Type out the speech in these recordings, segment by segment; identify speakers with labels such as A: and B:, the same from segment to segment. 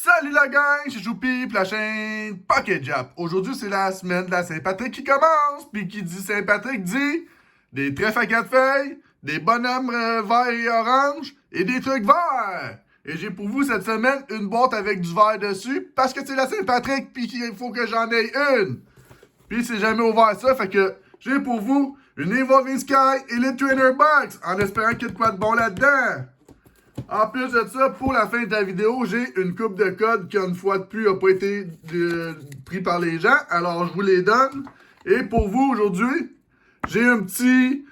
A: Salut la gang, c'est Choupi pour la chaîne Pocket Jap. Aujourd'hui, c'est la semaine de la Saint-Patrick qui commence. Puis qui dit Saint-Patrick dit des trèfles à quatre feuilles, des bonhommes verts et oranges et des trucs verts. Et j'ai pour vous cette semaine une boîte avec du vert dessus parce que c'est la Saint-Patrick puis qu'il faut que j'en ai une. Puis c'est jamais ouvert ça, fait que j'ai pour vous une Evolving Sky Elite Trainer Box en espérant qu'il y ait de quoi de bon là-dedans. En plus de ça, pour la fin de la vidéo, j'ai une coupe de codes qui, une fois de plus, n'a pas été pris par les gens. Alors, je vous les donne. Et pour vous, aujourd'hui, j'ai un petit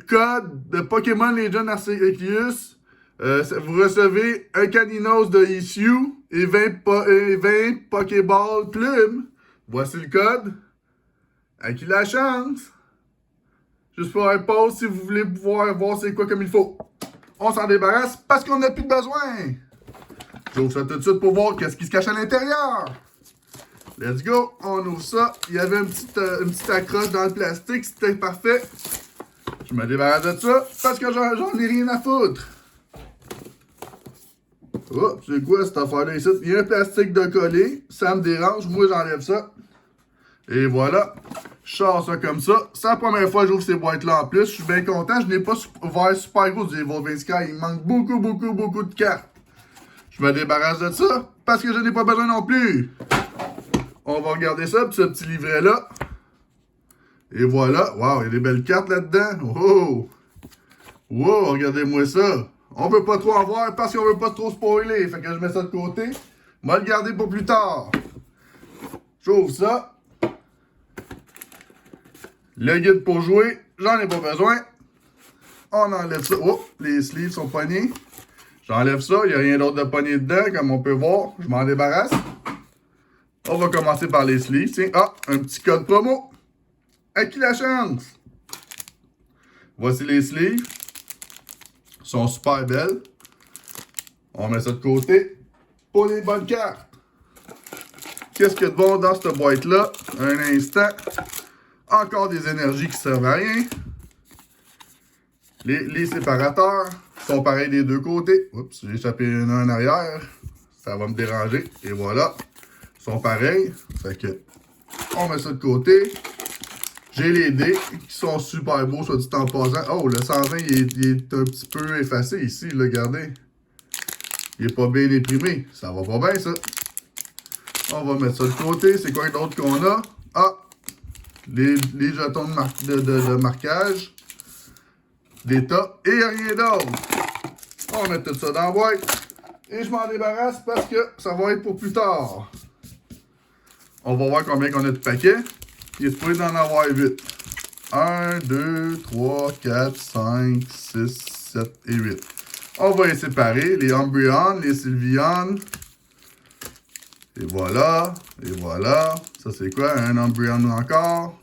A: code de Pokémon Legend Arceus. Vous recevez un Caninos de Issue et 20 Pokéball Plume. Voici le code. À qui la chance? Juste pour un pause si vous voulez pouvoir voir c'est quoi comme il faut. On s'en débarrasse parce qu'on n'a plus de besoin. J'ouvre ça tout de suite pour voir qu'est-ce qui se cache à l'intérieur. Let's go. On ouvre ça. Il y avait une petite accroche dans le plastique. C'était parfait. Je me débarrasse de ça parce que j'en ai rien à foutre. Oh, c'est quoi cette affaire-là ici? Il y a un plastique de collé. Ça me dérange. Moi, j'enlève ça. Et voilà. Je sors ça comme ça. C'est la première fois que j'ouvre ces boîtes-là en plus. Je suis bien content. Je n'ai pas ouvert super gros du Evolving Sky. Il me manque beaucoup de cartes. Je me débarrasse de ça parce que je n'ai pas besoin non plus. On va regarder ça, ce petit livret-là. Et voilà. Waouh, il y a des belles cartes là-dedans. Oh! Wow, regardez-moi ça. On veut pas trop en voir parce qu'on veut pas trop spoiler. Fait que je mets ça de côté. On va le garder pour plus tard. J'ouvre ça. Le guide pour jouer, j'en ai pas besoin. On enlève ça. Oh, les sleeves sont pognés. J'enlève ça, il n'y a rien d'autre de pogné dedans, comme on peut voir. Je m'en débarrasse. On va commencer par les sleeves. Tiens, ah, un petit code promo. À qui la chance? Voici les sleeves. Ils sont super belles. On met ça de côté pour les bonnes cartes. Qu'est-ce qu'il y a de bon dans cette boîte-là? Un instant. Encore des énergies qui servent à rien. Les séparateurs sont pareils des deux côtés. Oups, j'ai échappé un en arrière. Ça va me déranger. Et voilà. Ils sont pareils. Fait que, on met ça de côté. J'ai les dés qui sont super beaux, soit dit en passant. Oh, le 120, il est un petit peu effacé ici, là, regardez. Il est pas bien imprimé. Ça va pas bien, ça. On va mettre ça de côté. C'est quoi d'autre qu'on a? Ah! Les jetons de marquage, d'état, et rien d'autre. On va mettre tout ça dans la boîte. Et je m'en débarrasse parce que ça va être pour plus tard. On va voir combien on a de paquets. Il est supposé d'en avoir 8. 1, 2, 3, 4, 5, 6, 7 et 8. On va les séparer. Les Umbreon, les Sylveon. Et voilà. Et voilà. Ça, c'est quoi? Un Umbreon encore.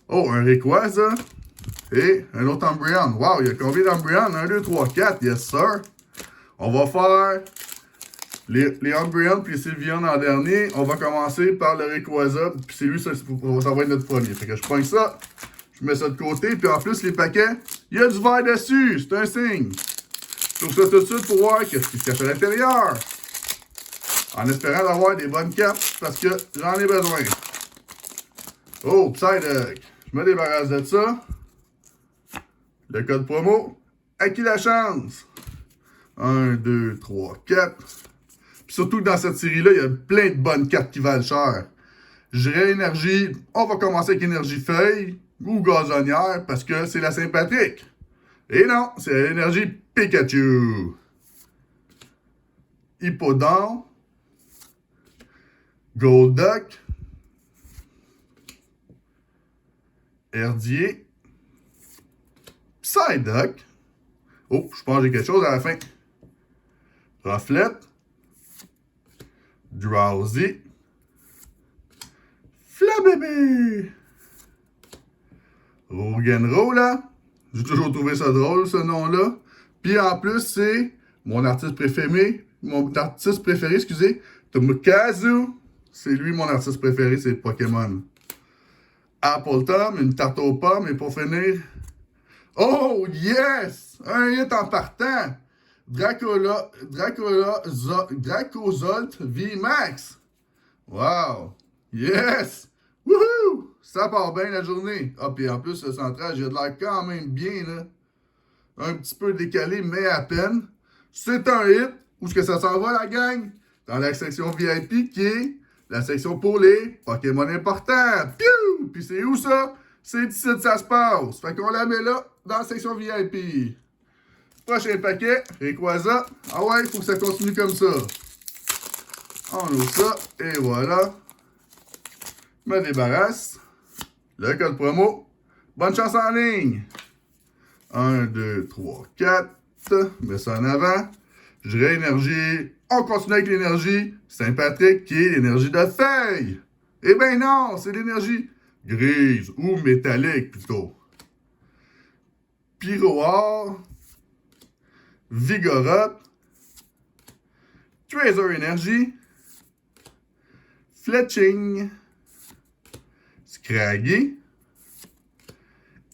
A: Oh, un Rayquaza. Et un autre Umbreon. Wow, il y a combien d'Umbreon? 1, 2, 3, 4. Yes, sir. On va faire les Umbreon puis les Sylveon en dernier. On va commencer par le Rayquaza. Puis c'est lui, ça va être notre premier. Fait que je prends ça. Je mets ça de côté. Puis en plus, les paquets, il y a du vert dessus. C'est un signe. Je trouve ça tout de suite pour voir qu'est-ce qui se cache à l'intérieur. En espérant avoir des bonnes cartes parce que j'en ai besoin. Oh, Psyduck. Je me débarrasse de ça. Le code promo. À qui la chance? 1, 2, 3, 4. Puis surtout que dans cette série-là, il y a plein de bonnes cartes qui valent cher. Je dirais énergie. On va commencer avec énergie feuille ou gazonnière parce que c'est la Saint-Patrick. Et non, c'est l'énergie Pikachu. Hippodon. Golduck, Herdier, Psyduck. Oh, je pense que j'ai quelque chose à la fin. Rufflet, Drowsy, Flabébé, Roggenrola, là. J'ai toujours trouvé ça drôle, ce nom-là. Puis en plus, c'est mon artiste préféré, excusez, Tomokazu. C'est lui mon artiste préféré, c'est Pokémon. Apple Tom, une tarte aux pommes, et pour finir... Oh, yes! Un hit en partant! Dracozolt VMAX. Wow! Yes! Wouhou! Ça part bien la journée. Ah, puis en plus, le centrage, il a de l'air quand même bien, là. Un petit peu décalé, mais à peine. C'est un hit. Où est-ce que ça s'en va, la gang? Dans la section VIP, qui est la section pour les Pokémon importants. Piou! Puis c'est où ça? C'est ici que ça se passe. Fait qu'on la met là, dans la section VIP. Prochain paquet, Rayquaza. Ah ouais, il faut que ça continue comme ça. On ouvre ça, et voilà. Je me débarrasse. Le code promo. Bonne chance en ligne. 1, 2, 3, 4. Mets ça en avant. Je réénergie. On continue avec l'énergie Saint-Patrick qui est l'énergie de feuille. Eh ben non, c'est l'énergie grise ou métallique plutôt. Pyroar. Vigoroth. Tracer Energy. Fletching. Scraggy.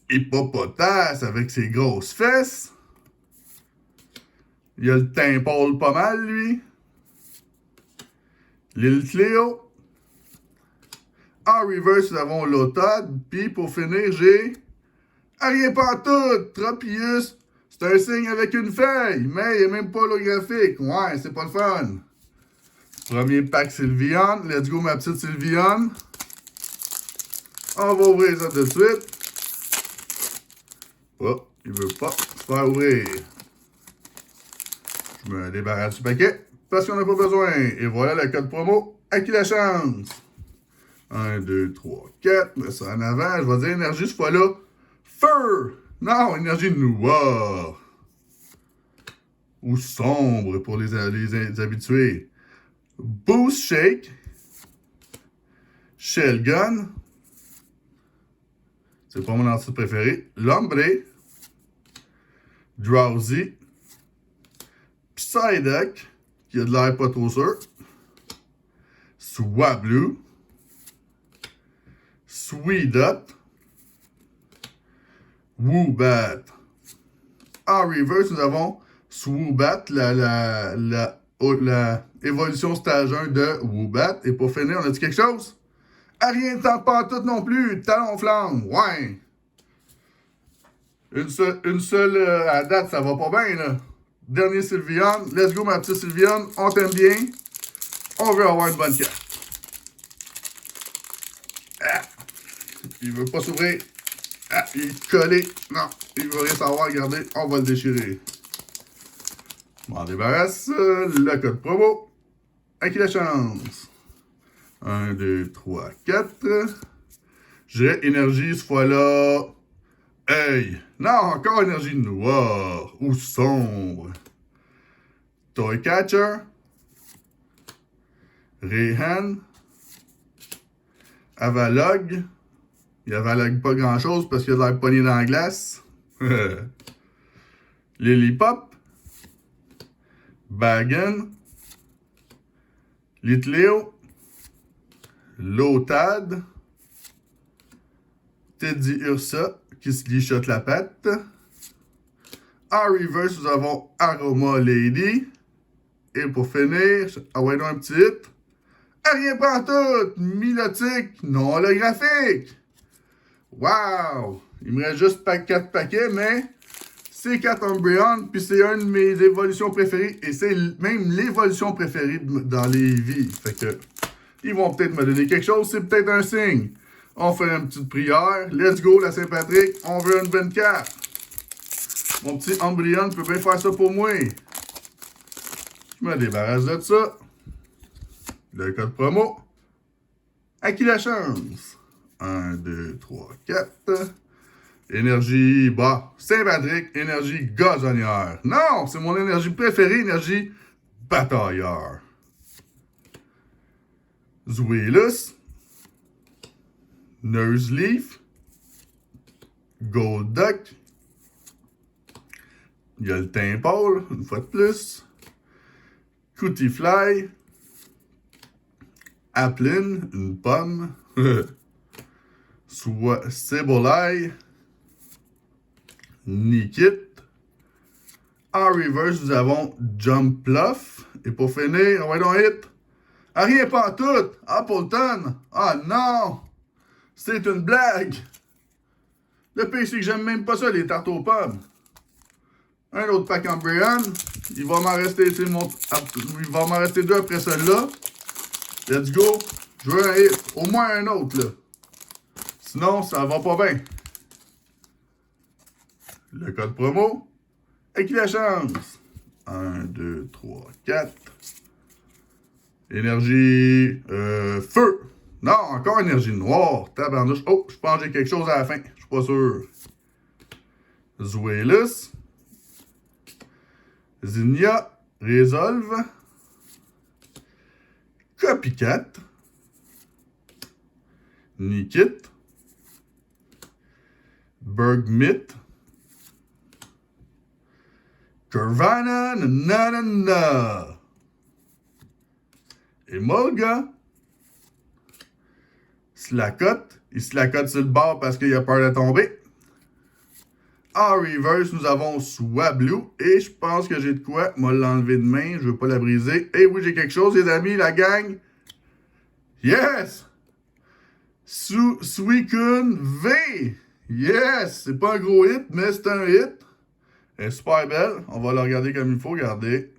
A: Hippopotas avec ses grosses fesses. Il a le teint pâle pas mal, lui. L'île Cléo. En reverse, nous avons l'Autode. Puis pour finir, j'ai rien pantoute. Tropius. C'est un signe avec une feuille, mais il n'y a même pas holographique. Ouais, c'est pas le fun. Premier pack Sylveon. Let's go, ma petite Sylveon. On va ouvrir ça tout de suite. Oh, il veut pas se faire ouvrir. Je me débarrasse du paquet parce qu'on n'a pas besoin. Et voilà le code promo. À qui la chance? 1, 2, 3, 4. Mets ça en avant. Je vais dire énergie cette fois-là. Feu! Non, énergie noire. Ou sombre pour les habitués. Boost Shake. Shell Gun. C'est pas mon artiste préféré. Lombre. Drowsy. Psyduck, qui a de l'air pas trop sûr. Swablu. Sweedup. Woobat. En reverse, nous avons Swoobat, la évolution stage 1 de Woobat. Et pour finir, on a dit quelque chose? Ah, rien de temps pas tout non plus. Talonflamme, ouais. Une seule à date, ça va pas bien, là. Dernier Sylveon. Let's go, ma petite Sylveon. On t'aime bien. On veut avoir une bonne carte. Ah. Il veut pas s'ouvrir. Ah, il est collé. Non, il veut rien savoir. Regardez, on va le déchirer. Je m'en débarrasse. Le code promo. À qui la chance? 1, 2, 3, 4. J'ai énergie cette fois-là. Hey! Non, encore énergie noire ou sombre. Toy Catcher. Rayhan. Avalog. Il avalogue pas grand-chose parce qu'il a de l'air pogné dans la glace. Lillipop. Bagan. Litleo. Lotad. Teddy Ursa qui se lichote la patte. En reverse, nous avons Aroma Lady. Et pour finir, envoyons un petit hit. Rien pantoute, Milotic, non holographique. Wow! Il me reste juste 4 paquets, mais c'est 4 Umbreon, puis c'est une de mes évolutions préférées, et c'est même l'évolution préférée dans les vies. Fait que, ils vont peut-être me donner quelque chose, c'est peut-être un signe. On fait une petite prière. Let's go, la Saint-Patrick. On veut une bonne carte. Mon petit Umbreon peut bien faire ça pour moi. Je me débarrasse de ça. Le code promo. À qui la chance? 1, 2, 3, 4. Énergie, bah, Saint-Patrick, énergie gazonnière. Non, c'est mon énergie préférée, énergie batailleur. Zweilous. Nurse-Leaf, Golduck, il y a le teint pâle, une fois de plus, Cutifly, Applin, une pomme, Sableye, Nickit, En reverse, nous avons Jump Bluff. Et pour finir, on va dans hit. Ah, rien pas tout. Appleton. Ah non. C'est une blague. Le pire, c'est que j'aime même pas ça, les tartes aux pommes. Un autre pack en Brian. Il va m'en rester, il va m'en rester 2 après celui-là. Let's go. Je veux un hit. Au moins un autre, là. Sinon, ça va pas bien. Le code promo. Et qui la chance. 1, 2, 3, 4. Énergie. Feu. Non, encore énergie noire. Tabarnouche. Oh, je pense que j'ai quelque chose à la fin. Je suis pas sûr. Zuelis. Zinnia. Resolve. Copycat. Nikit. Bergmit. Curvana. Nanana. Et Molga. Slacote. Il slacote sur le bord parce qu'il a peur de tomber. En reverse, nous avons Swablu. Et je pense que j'ai de quoi. Moi, l'enlever de main. Je veux pas la briser. Et oui, j'ai quelque chose, les amis, la gang. Yes! Suicune V. Yes! C'est pas un gros hit, mais c'est un hit. Elle est super belle. On va la regarder comme il faut. Regardez.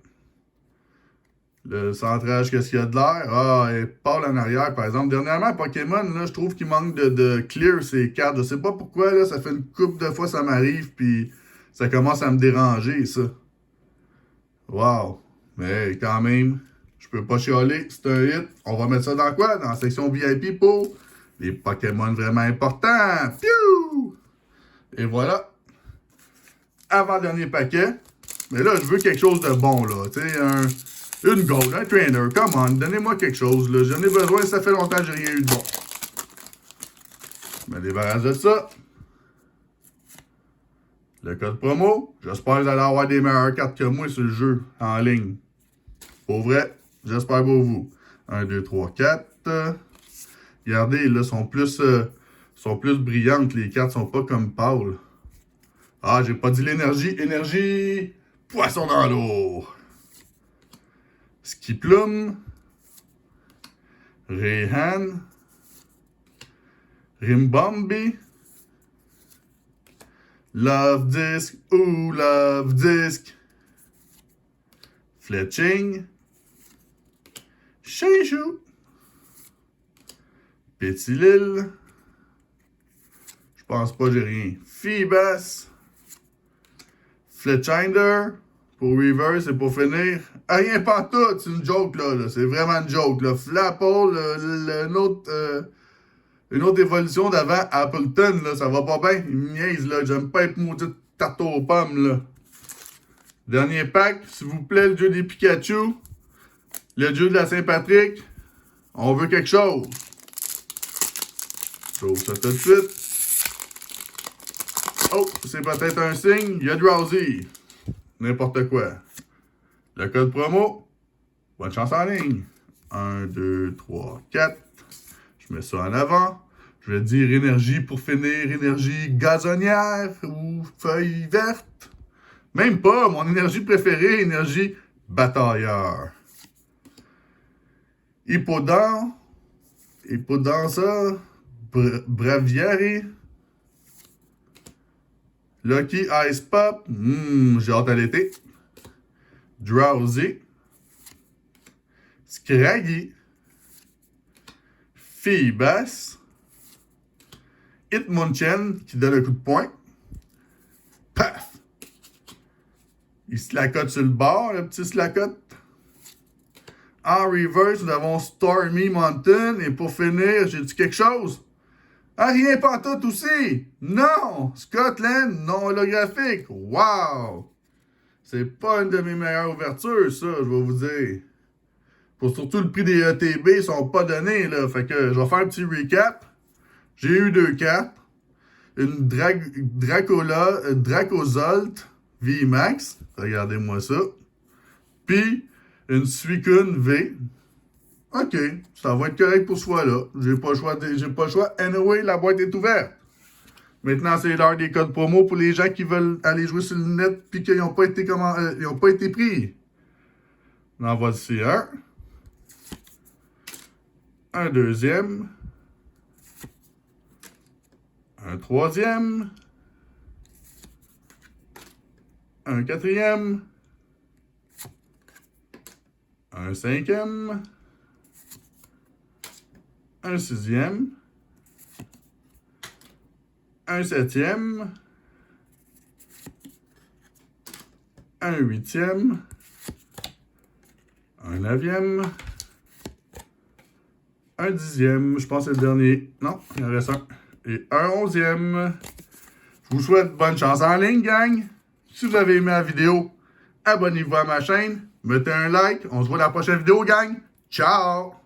A: Le centrage, qu'est-ce qu'il y a de l'air? Ah, elle parle en arrière, par exemple. Dernièrement, Pokémon, là, je trouve qu'il manque de clear ces cartes. Je sais pas pourquoi, là, ça fait une couple de fois ça m'arrive, puis ça commence à me déranger, ça. Wow. Mais quand même, je peux pas chialer, c'est un hit. On va mettre ça dans quoi? Dans la section VIP pour les Pokémon vraiment importants. Piou! Et voilà. Avant-dernier paquet. Mais là, je veux quelque chose de bon, là. Tu sais, une gold, un trainer. Come on, donnez-moi quelque chose, là. J'en ai besoin, ça fait longtemps que j'ai rien eu de bon. Je me débarrasse de ça. Le code promo. J'espère que vous allez avoir des meilleures cartes que moi sur le jeu, en ligne. Pour vrai, j'espère pour vous. 1, 2, 3, 4. Regardez, là, sont plus brillantes. Les cartes sont pas comme pâles. Ah, j'ai pas dit l'énergie. Énergie, poisson dans l'eau. Skiploom. Rayhan. Rimbombi. Love Disc. Ooh, Love Disc. Fletching. Shinju. Pétilil. Je pense pas, j'ai rien. Feebas. Fletchinder. Pour reverse et pour finir. Ah, rien pas tout, c'est une joke là. C'est vraiment une joke là. Flapple, une autre évolution d'avant Appleton là, ça va pas bien. Il me niaise là, j'aime pas être maudite tarte aux pommes là. Dernier pack, s'il vous plaît, le dieu des Pikachu. Le dieu de la Saint-Patrick. On veut quelque chose. J'ouvre ça tout de suite. Oh, c'est peut-être un signe. Il y a Drowsy. N'importe quoi. Le code promo. Bonne chance en ligne. 1, 2, 3, 4. Je mets ça en avant. Je vais dire énergie pour finir. Énergie gazonnière ou feuille verte. Même pas. Mon énergie préférée, énergie batailleur. Hippodon. Hippodanza. Braviary. Lucky Ice Pop. J'ai hâte à l'été. Drowsy. Scraggy. Feebas. Hitmonchan qui donne un coup de poing. Paf! Il slacote sur le bord, le petit slacote. En reverse, nous avons Stormy Mountain. Et pour finir, j'ai dit quelque chose? Ah, rien pantoute aussi! Non! Scotland, non holographique. Wow! C'est pas une de mes meilleures ouvertures, ça, je vais vous dire. Pour surtout le prix des ETB, ils sont pas donnés, là. Fait que je vais faire un petit recap. J'ai eu 2 cartes. Une Dracozolt VMAX. Regardez-moi ça. Puis, une Suicune V. OK, ça va être correct pour ce fois-là. J'ai pas le choix. Anyway, la boîte est ouverte. Maintenant, c'est l'heure des codes promo pour les gens qui veulent aller jouer sur le net puis qu'ils n'ont pas été ils ont pas été pris. En voici un. Un deuxième. Un troisième. Un quatrième. Un cinquième. Un sixième. Un septième. Un huitième. Un neuvième. Un dixième. Je pense que c'est le dernier. Non, il en reste un. Et un onzième. Je vous souhaite bonne chance en ligne, gang. Si vous avez aimé la vidéo, abonnez-vous à ma chaîne. Mettez un like. On se voit dans la prochaine vidéo, gang. Ciao!